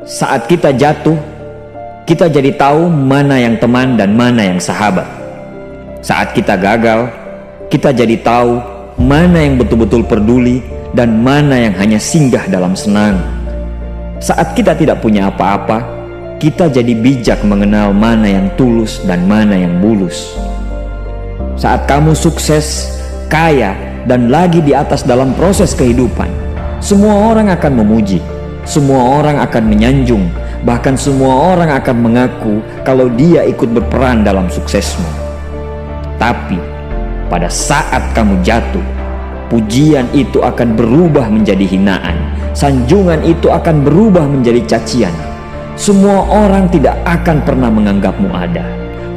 Saat kita jatuh, kita jadi tahu mana yang teman dan mana yang sahabat. Saat kita gagal, kita jadi tahu mana yang betul-betul peduli dan mana yang hanya singgah dalam senang. Saat kita tidak punya apa-apa, kita jadi bijak mengenal mana yang tulus dan mana yang bulus. Saat kamu sukses, kaya, dan lagi di atas dalam proses kehidupan, semua orang akan memuji. Semua orang akan menyanjung, bahkan semua orang akan mengaku kalau dia ikut berperan dalam suksesmu. Tapi pada saat kamu jatuh, pujian itu akan berubah menjadi hinaan, sanjungan itu akan berubah menjadi cacian. Semua orang tidak akan pernah menganggapmu ada.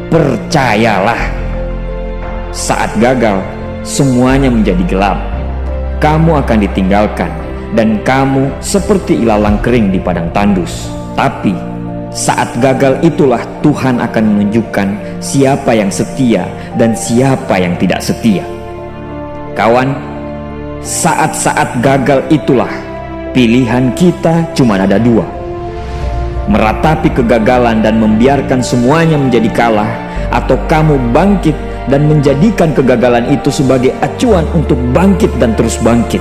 Percayalah, saat gagal, semuanya menjadi gelap. Kamu akan ditinggalkan, dan kamu seperti ilalang kering di padang tandus. Tapi saat gagal itulah Tuhan akan menunjukkan siapa yang setia dan siapa yang tidak setia. Kawan, saat-saat gagal itulah pilihan kita cuma ada dua: meratapi kegagalan dan membiarkan semuanya menjadi kalah, atau kamu bangkit dan menjadikan kegagalan itu sebagai acuan untuk bangkit dan terus bangkit.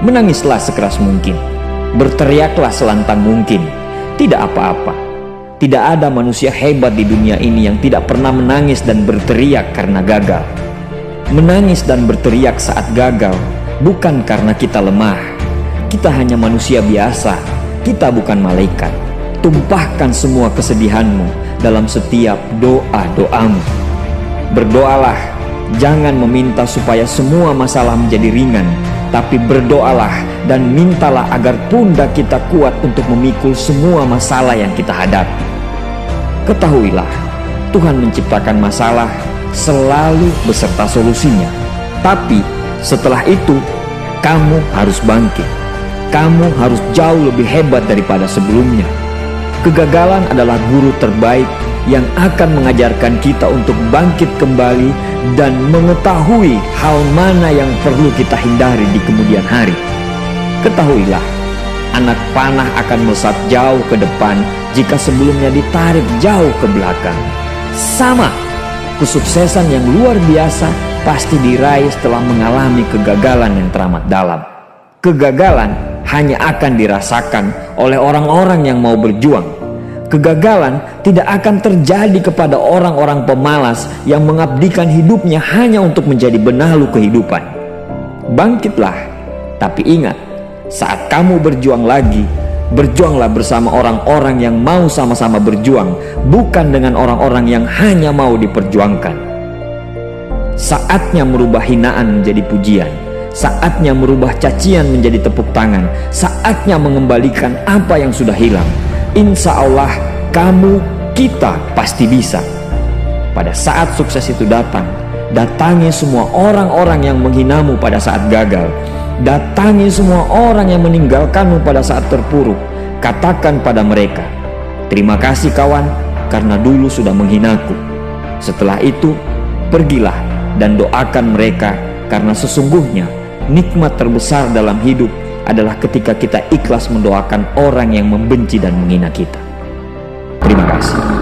Menangislah sekeras mungkin, berteriaklah selantang mungkin. Tidak apa-apa. Tidak ada manusia hebat di dunia ini yang tidak pernah menangis dan berteriak karena gagal. Menangis dan berteriak saat gagal bukan karena kita lemah. Kita hanya manusia biasa. Kita bukan malaikat. Tumpahkan semua kesedihanmu dalam setiap doa-doamu. Berdoalah, jangan meminta supaya semua masalah menjadi ringan, tapi berdoalah dan mintalah agar pundak kita kuat untuk memikul semua masalah yang kita hadapi. Ketahuilah, Tuhan menciptakan masalah selalu beserta solusinya. Tapi setelah itu, kamu harus bangkit. Kamu harus jauh lebih hebat daripada sebelumnya. Kegagalan adalah guru terbaik yang akan mengajarkan kita untuk bangkit kembali dan mengetahui hal mana yang perlu kita hindari di kemudian hari. Ketahuilah, anak panah akan melesat jauh ke depan jika sebelumnya ditarik jauh ke belakang. Sama, kesuksesan yang luar biasa pasti diraih setelah mengalami kegagalan yang teramat dalam. Kegagalan hanya akan dirasakan oleh orang-orang yang mau berjuang. Kegagalan tidak akan terjadi kepada orang-orang pemalas yang mengabdikan hidupnya hanya untuk menjadi benalu kehidupan. Bangkitlah, tapi ingat, saat kamu berjuang lagi, berjuanglah bersama orang-orang yang mau sama-sama berjuang, bukan dengan orang-orang yang hanya mau diperjuangkan. Saatnya merubah hinaan menjadi pujian. Saatnya merubah cacian menjadi tepuk tangan. Saatnya mengembalikan apa yang sudah hilang. Insya Allah kamu, kita pasti bisa. Pada saat sukses itu datang, datangi semua orang-orang yang menghinamu pada saat gagal. Datangi semua orang yang meninggalkanmu pada saat terpuruk. Katakan pada mereka, terima kasih kawan, karena dulu sudah menghinaku. Setelah itu, pergilah dan doakan mereka, karena sesungguhnya nikmat terbesar dalam hidup adalah ketika kita ikhlas mendoakan orang yang membenci dan menghina kita. Terima kasih.